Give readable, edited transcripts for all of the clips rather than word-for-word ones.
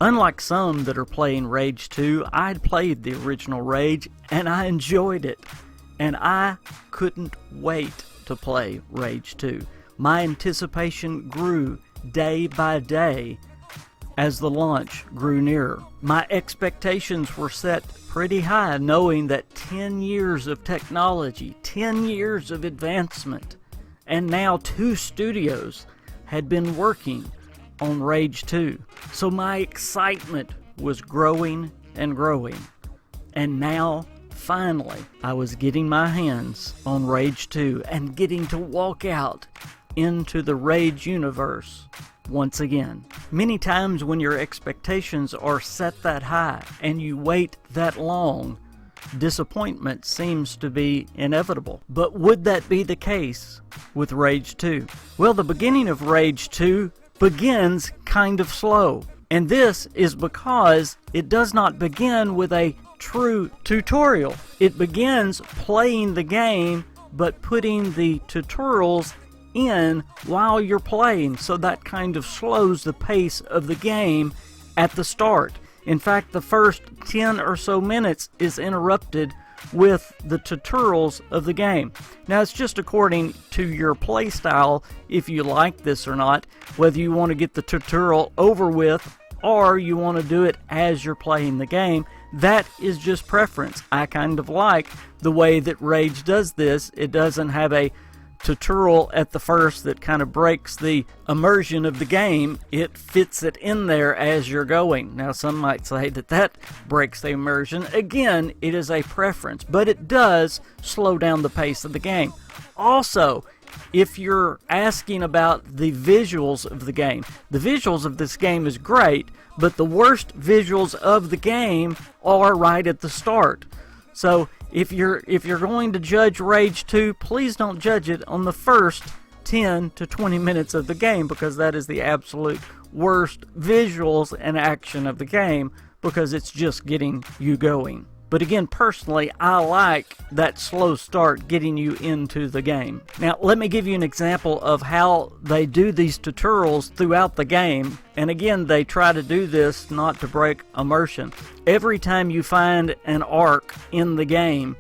Unlike some that are playing Rage 2, I'd played the original Rage and I enjoyed it. And I couldn't wait to play Rage 2. My anticipation grew day by day as the launch grew nearer. My expectations were set pretty high, knowing that 10 years of technology, 10 years of advancement, and now 2 studios had been working on Rage 2. So my excitement was growing and growing. And now, finally, I was getting my hands on Rage 2 and getting to walk out into the Rage universe once again. Many times when your expectations are set that high and you wait that long, disappointment seems to be inevitable. But would that be the case with Rage 2? Well, the beginning of Rage 2 begins kind of slow. And this is because it does not begin with a true tutorial. It begins playing the game, but putting the tutorials in while you're playing, so that kind of slows the pace of the game at the start. In fact, the first 10 or so minutes is interrupted with the tutorials of the game. Now, it's just according to your play style if you like this or not, whether you want to get the tutorial over with or you want to do it as you're playing the game. That is just preference. I kind of like the way that Rage does this. It doesn't have a tutorial at the first that kind of breaks the immersion of the game. It fits it in there as you're going. Now, some might say that that breaks the immersion. Again, it is a preference, but it does slow down the pace of the game. Also, if you're asking about the visuals of the game, the visuals of this game is great, but the worst visuals of the game are right at the start. So if you're going to judge Rage 2, please don't judge it on the first 10 to 20 minutes of the game, because that is the absolute worst visuals and action of the game, because it's just getting you going. But again, personally, I like that slow start getting you into the game. Now, let me give you an example of how they do these tutorials throughout the game. And again, they try to do this not to break immersion. Every time you find an arc in the game,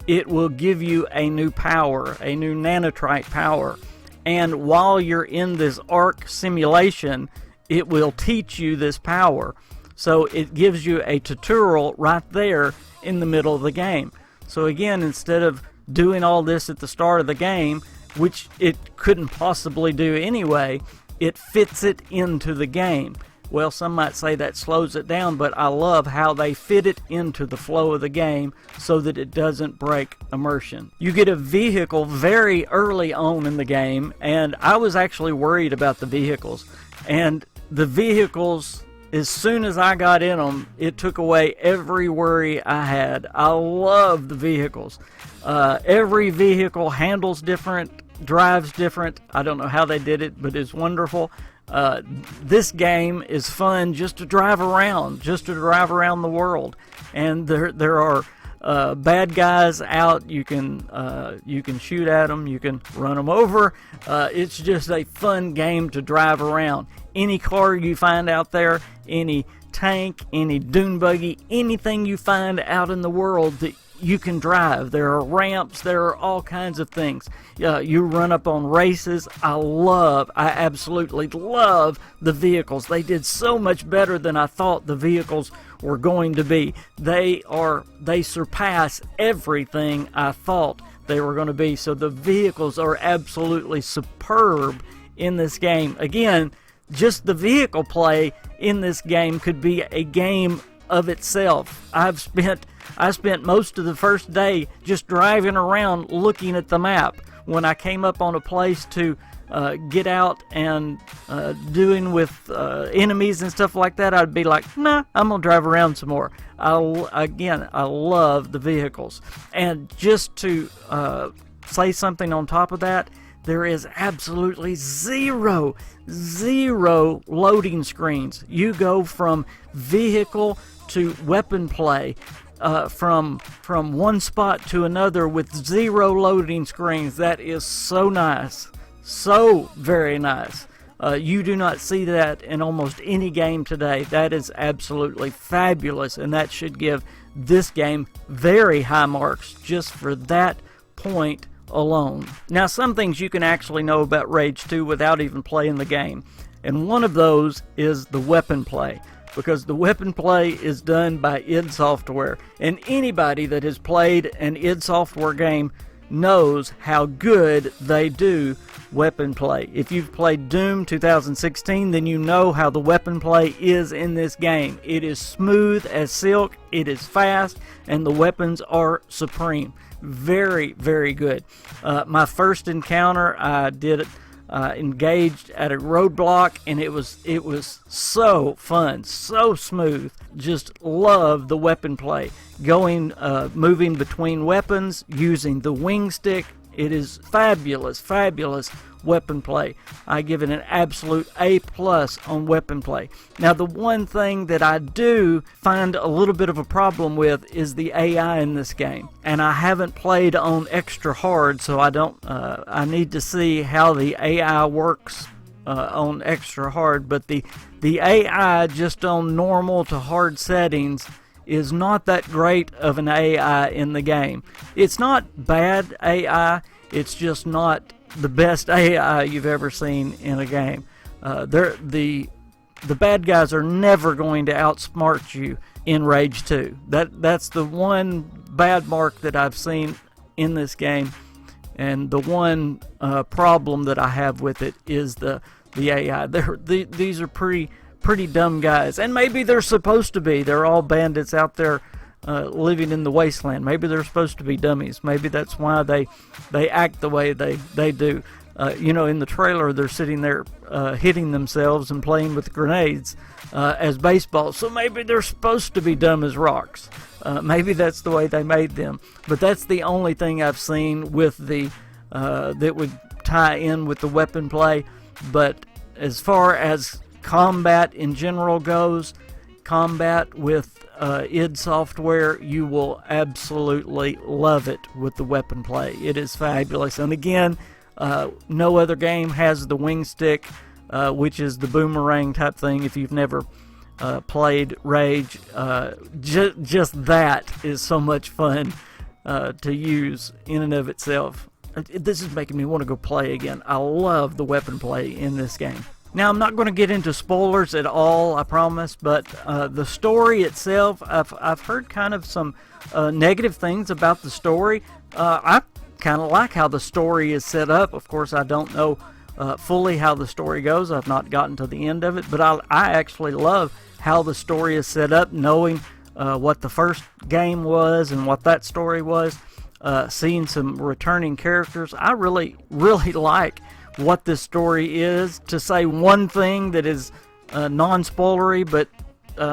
it will give you a new power, a new nanotrite power. And while you're in this arc simulation, it will teach you this power. So it gives you a tutorial right there in the middle of the game. So again, instead of doing all this at the start of the game, which it couldn't possibly do anyway, it fits it into the game. Well, some might say that slows it down, but I love how they fit it into the flow of the game so that it doesn't break immersion. You get a vehicle very early on in the game, and I was actually worried about the vehicles. And the vehicles, as soon as I got in them, it took away every worry I had. I love the vehicles. Every vehicle handles different, drives different. I don't know how they did it, but it's wonderful. This game is fun just to drive around, the world. And there are bad guys out. You can shoot at them, you can run them over. It's just a fun game to drive around. Any car you find out there, any tank, any dune buggy, anything you find out in the world that you can drive. There are ramps, there are all kinds of things. You run up on races. I absolutely love the vehicles. They did so much better than I thought the vehicles were going to be. They surpass everything I thought they were going to be. So the vehicles are absolutely superb in this game. Again, just the vehicle play in this game could be a game of itself. I spent most of the first day just driving around looking at the map. When I came up on a place to get out and doing with enemies and stuff like that, I'd be like, nah, I'm gonna drive around some more. I love the vehicles. And just to say something on top of that, there is absolutely zero loading screens. You go from vehicle to weapon play, from one spot to another with zero loading screens. That is so nice, so very nice. You do not see that in almost any game today. That is absolutely fabulous, and that should give this game very high marks just for that point alone. Now, some things you can actually know about Rage 2 without even playing the game, and one of those is the weapon play, because the weapon play is done by id Software, and anybody that has played an id Software game knows how good they do weapon play. If you've played Doom 2016, then you know how the weapon play is in this game. It is smooth as silk, it is fast, and the weapons are supreme. Very, very good. My first encounter, I did it engaged at a roadblock, and it was so fun, so smooth. Just love the weapon play. Moving between weapons, using the wing stick. It is fabulous, fabulous weapon play. I give it an absolute A+ on weapon play. Now, the one thing that I do find a little bit of a problem with is the AI in this game. And I haven't played on extra hard, so I need to see how the AI works on extra hard. But the AI just on normal to hard settings is not that great of an AI in the game. It's not bad AI, it's just not the best AI you've ever seen in a game. The bad guys are never going to outsmart you in Rage 2. That's the one bad mark that I've seen in this game, and the one problem that I have with it is the AI. These are pretty dumb guys, and maybe they're supposed to be. They're all bandits out there living in the wasteland. Maybe they're supposed to be dummies. Maybe that's why they act the way they do. In the trailer, they're sitting there hitting themselves and playing with grenades as baseballs. So maybe they're supposed to be dumb as rocks. Maybe that's the way they made them. But that's the only thing I've seen with that would tie in with the weapon play. But as far as combat in general goes, combat with id Software, you will absolutely love it with the weapon play. It is fabulous. And again, no other game has the wing stick, which is the boomerang type thing. If you've never played Rage, just that is so much fun to use in and of itself. This is making me want to go play again. I love the weapon play in this game. Now, I'm not going to get into spoilers at all, I promise, but the story itself, I've heard kind of some negative things about the story. I kind of like how the story is set up. Of course, I don't know fully how the story goes. I've not gotten to the end of it, but I actually love how the story is set up, knowing what the first game was and what that story was, seeing some returning characters. I really, really like what this story is. To say one thing that is non-spoilery but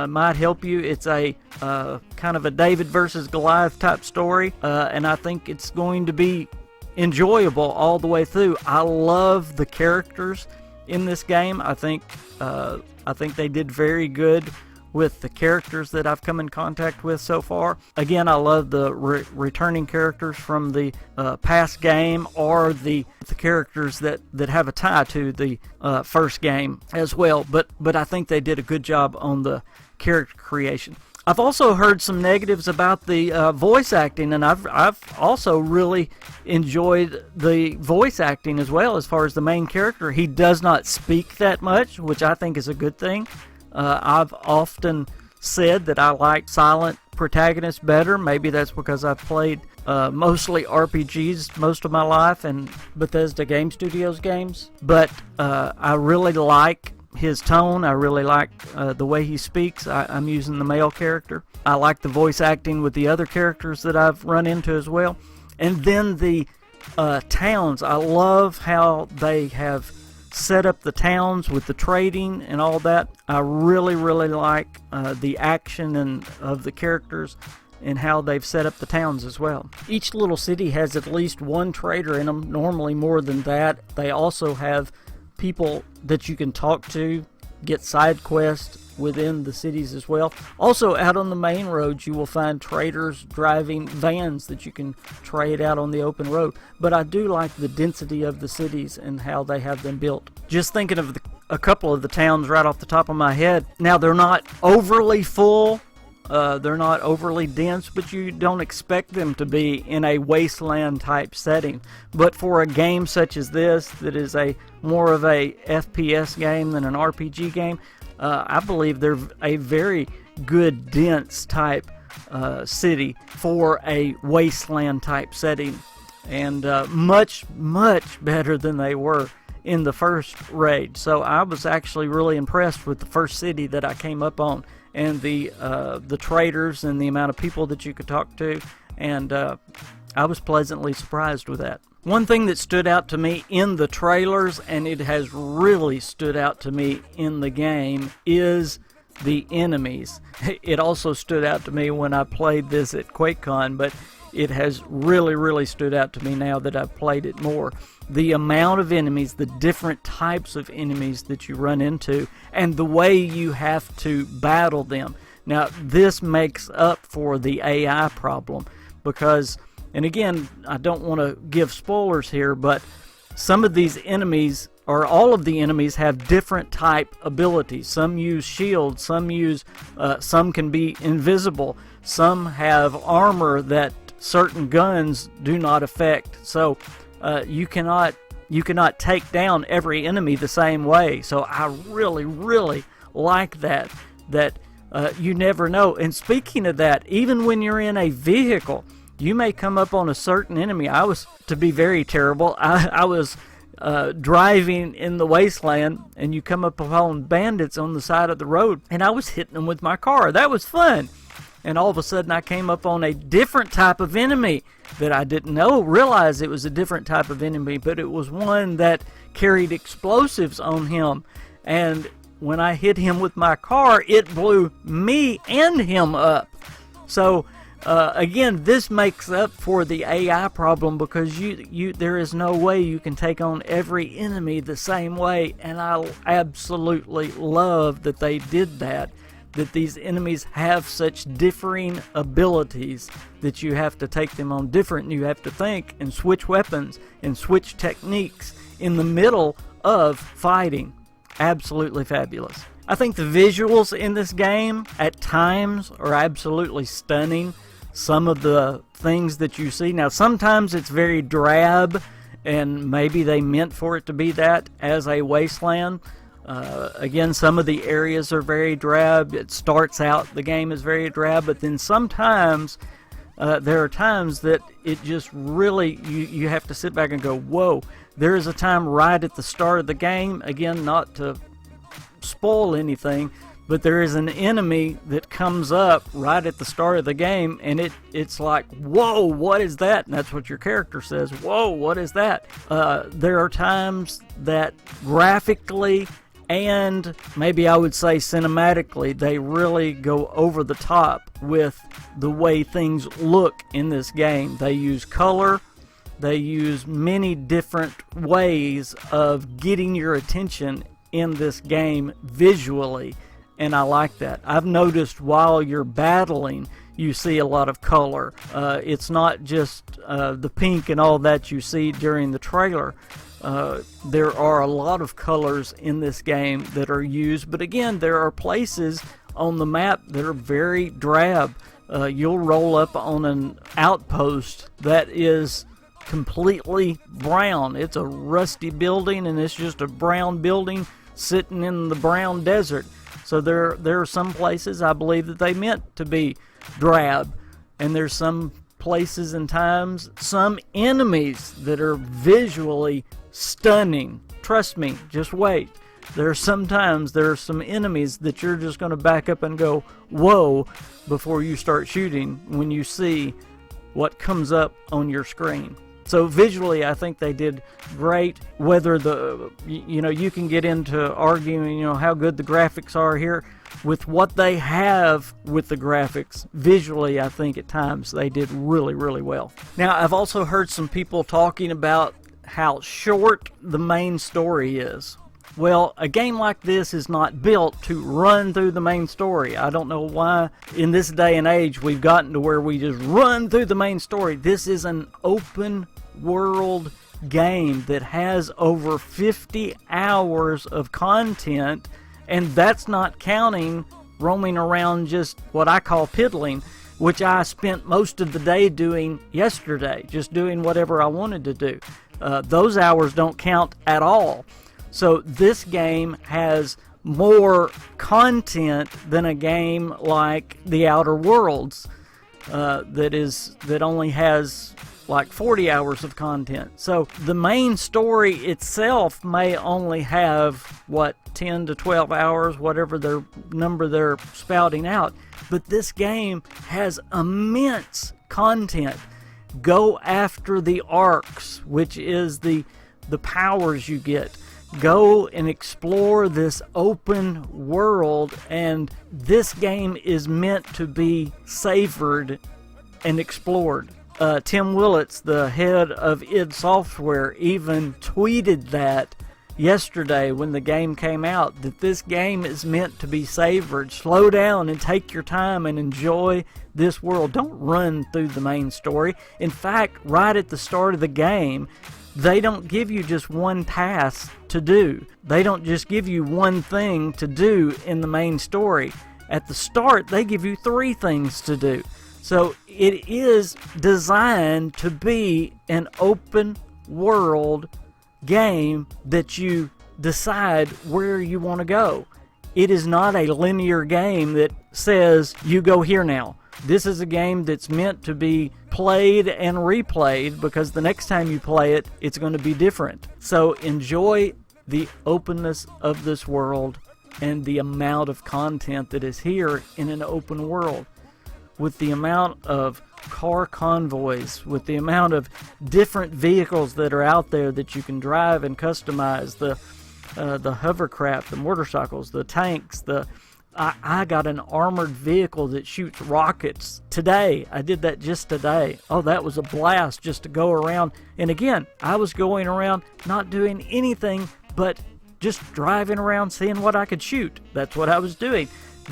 might help you, it's a kind of a David versus Goliath type story, and I think it's going to be enjoyable all the way through. I love the characters in this game. I think they did very good with the characters that I've come in contact with so far. Again, I love the returning characters from the past game, or the characters that have a tie to the first game as well. But I think they did a good job on the character creation. I've also heard some negatives about the voice acting, and I've also really enjoyed the voice acting as well. As far as the main character, he does not speak that much, which I think is a good thing. I've often said that I like silent protagonists better. Maybe that's because I've played mostly RPGs most of my life and Bethesda Game Studios games. But I really like his tone. I really like the way he speaks. I'm using the male character. I like the voice acting with the other characters that I've run into as well. And then the towns. I love how they have set up the towns with the trading and all that. I really, really like the action and of the characters and how they've set up the towns as well. Each little city has at least one trader in them, normally more than that. They also have people that you can talk to, get side quests within the cities as well. Also, out on the main roads, you will find traders driving vans that you can trade out on the open road. But I do like the density of the cities and how they have them built. Just thinking of a couple of the towns right off the top of my head. Now, they're not overly full. They're not overly dense, but you don't expect them to be in a wasteland type setting. But for a game such as this, that is more of a FPS game than an RPG game, I believe they're a very good dense type city for a wasteland type setting, and much better than they were in the first raid. So I was actually really impressed with the first city that I came up on, and the traders and the amount of people that you could talk to, and I was pleasantly surprised with that. One thing that stood out to me in the trailers, and it has really stood out to me in the game, is the enemies. It also stood out to me when I played this at QuakeCon, but it has really stood out to me now that I've played it more. The amount of enemies, the different types of enemies that you run into, and the way you have to battle them. Now, this makes up for the AI problem because, and again, I don't want to give spoilers here, but some of these enemies, or all of the enemies, have different type abilities. Some use shields, some can be invisible, some have armor that certain guns do not affect. So you cannot take down every enemy the same way. So I really like that you never know. And speaking of that, even when you're in a vehicle, you may come up on a certain enemy. To be very terrible, I was driving in the wasteland, and you come up upon bandits on the side of the road, and I was hitting them with my car. That was fun. And all of a sudden I came up on a different type of enemy that I didn't realize it was a different type of enemy, but it was one that carried explosives on him. And when I hit him with my car, it blew me and him up. So again, this makes up for the AI problem, because there is no way you can take on every enemy the same way, and I absolutely love that they did that these enemies have such differing abilities that you have to take them on different, and you have to think and switch weapons and switch techniques in the middle of fighting. Absolutely fabulous. I think the visuals in this game at times are absolutely stunning. Some of the things that you see. Now, sometimes it's very drab, and maybe they meant for it to be that as a wasteland. Again, some of the areas are very drab. It starts out, the game is very drab, but then sometimes there are times that it just really, you have to sit back and go, whoa. There is a time right at the start of the game, again, not to spoil anything, but there is an enemy that comes up right at the start of the game, and it's like, whoa, what is that? And that's what your character says, whoa, what is that? There are times that graphically, and maybe I would say cinematically, they really go over the top with the way things look in this game. They use color, they use many different ways of getting your attention in this game visually, and I like that. I've noticed while you're battling, you see a lot of color. It's not just the pink and all that you see during the trailer. There are a lot of colors in this game that are used, but again, there are places on the map that are very drab. You'll roll up on an outpost that is completely brown. It's a rusty building, and it's just a brown building sitting in the brown desert. So there are some places I believe that they meant to be drab, and there's some places and times, some enemies that are visually stunning. Trust me, just wait. There are some enemies that you're just going to back up and go, whoa, before you start shooting when you see what comes up on your screen. So visually, I think they did great. Whether you can get into arguing, how good the graphics are here. With what they have with the graphics, visually, I think at times they did really well. Now, I've also heard some people talking about how short the main story is. Well, a game like this is not built to run through the main story. I don't know why in this day and age we've gotten to where we just run through the main story. This is an open world game that has over 50 hours of content, and that's not counting roaming around just what I call piddling, which I spent most of the day doing yesterday, just doing whatever I wanted to do. Those hours don't count at all. So this game has more content than a game like The Outer Worlds that only has like 40 hours of content. So the main story itself may only have 10 to 12 hours, whatever their number they're spouting out, but this game has immense content. Go after the arcs, which is the powers you get. Go and explore this open world, and this game is meant to be savored and explored. Tim Willits, the head of id Software, even tweeted that yesterday when the game came out, that this game is meant to be savored. Slow down and take your time and enjoy this world. Don't run through the main story. In fact, right at the start of the game, they don't give you just one task to do. They don't just give you one thing to do in the main story. At the start, they give you 3 things to do. So it is designed to be an open world game that you decide where you want to go. It is not a linear game that says you go here now. This is a game that's meant to be played and replayed, because the next time you play it, it's going to be different. So enjoy the openness of this world and the amount of content that is here in an open world. With the amount of car convoys, with the amount of different vehicles that are out there that you can drive and customize, the hovercraft, the motorcycles, the tanks, I got an armored vehicle that shoots rockets today. I did that just today. Oh, that was a blast just to go around. And again, I was going around not doing anything but just driving around seeing what I could shoot. That's what I was doing.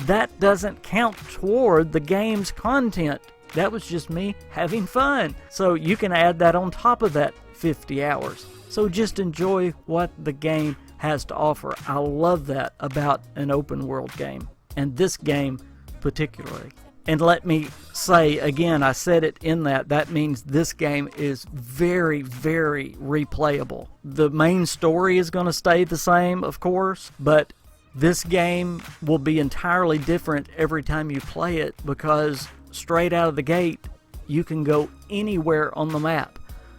That doesn't count toward the game's content. That was just me having fun. So you can add that on top of that 50 hours. So just enjoy what the game has to offer. I love that about an open world game, and this game particularly. And let me say again, I said it in that means this game is very, very replayable. The main story is going to stay the same, of course, but this game will be entirely different every time you play it, because straight out of the gate, you can go anywhere on the map.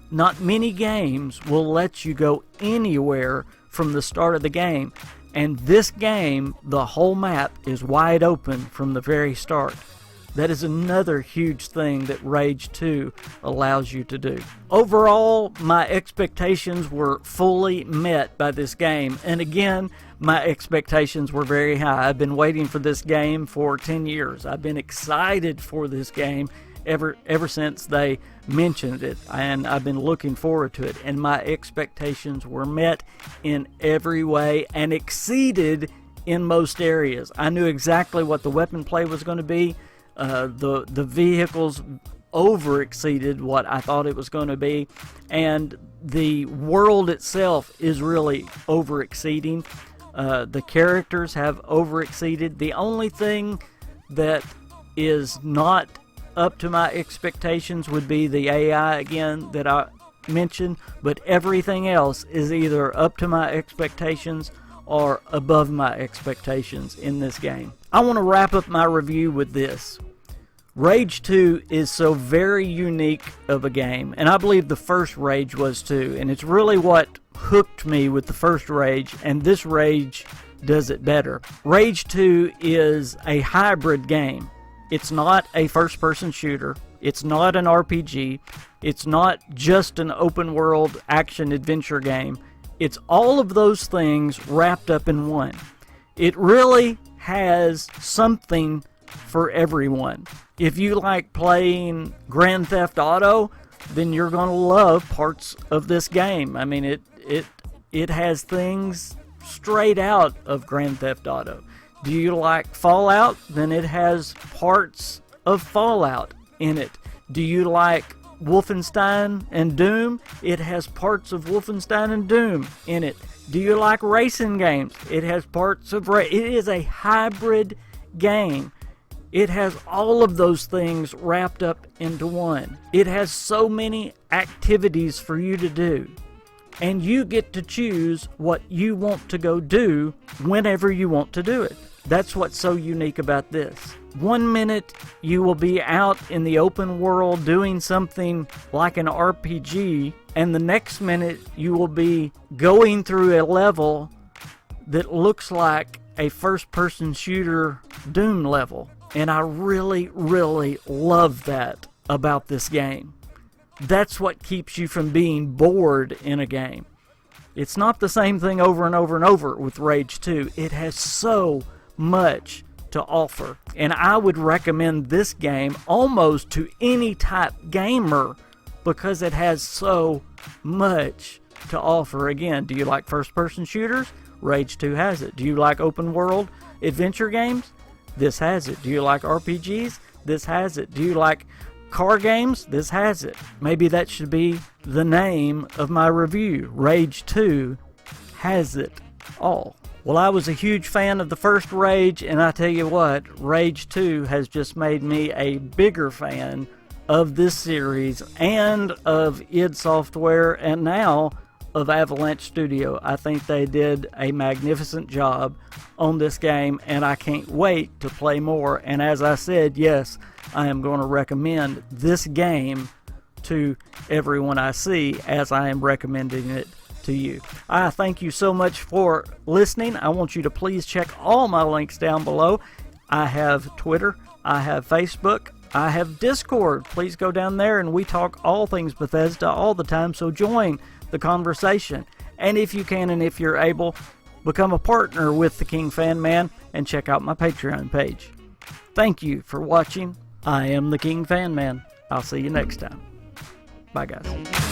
Not many games will let you go anywhere from the start of the game, and this game, the whole map is wide open from the very start. That is another huge thing that Rage 2 allows you to do. Overall, my expectations were fully met by this game, and again, my expectations were very high. I've been waiting for this game for 10 years. I've been excited for this game ever since they mentioned it, and I've been looking forward to it, and my expectations were met in every way and exceeded in most areas. I knew exactly what the weapon play was going to be. The vehicles over exceeded what I thought it was going to be, and the world itself is really over exceeding. The characters have over exceeded. The only thing that is not up to my expectations would be the AI again that I mentioned, but everything else is either up to my expectations or above my expectations in this game. I want to wrap up my review with this. Rage 2 is so very unique of a game, and I believe the first Rage was too, and it's really what hooked me with the first Rage, and this Rage does it better. Rage 2 is a hybrid game. It's not a first-person shooter. It's not an RPG. It's not just an open-world action-adventure game. It's all of those things wrapped up in one. It really has something for everyone. If you like playing Grand Theft Auto, then you're going to love parts of this game. I mean, it has things straight out of Grand Theft Auto. Do you like Fallout? Then it has parts of Fallout in it. Do you like Wolfenstein and Doom? It has parts of Wolfenstein and Doom in it. Do you like racing games? It has parts of it is a hybrid game. It has all of those things wrapped up into one. It has so many activities for you to do. And you get to choose what you want to go do whenever you want to do it. That's what's so unique about this. 1 minute you will be out in the open world doing something like an RPG, and the next minute you will be going through a level that looks like a first-person shooter Doom level. And I really, really love that about this game. That's what keeps you from being bored in a game. It's not the same thing over and over and over with Rage 2. It has so much to offer. And I would recommend this game almost to any type gamer because it has so much to offer. Again, do you like first-person shooters? Rage 2 has it. Do you like open-world adventure games? This has it. Do you like RPGs? This has it. Do you like car games? This has it. Maybe that should be the name of my review. Rage 2 has it all. Well, I was a huge fan of the first Rage, and I tell you what, Rage 2 has just made me a bigger fan of this series and of id Software and now of Avalanche Studio. I think they did a magnificent job on this game, and I can't wait to play more. And as I said, yes, I am going to recommend this game to everyone I see as I am recommending it to you. I thank you so much for listening. I want you to please check all my links down below. I have Twitter, I have Facebook, I have Discord. Please go down there and we talk all things Bethesda all the time, so join the conversation. And if you can and if you're able, become a partner with the KingFanMan and check out my Patreon page. Thank you for watching. I am the KingFanMan. I'll see you next time. Bye, guys.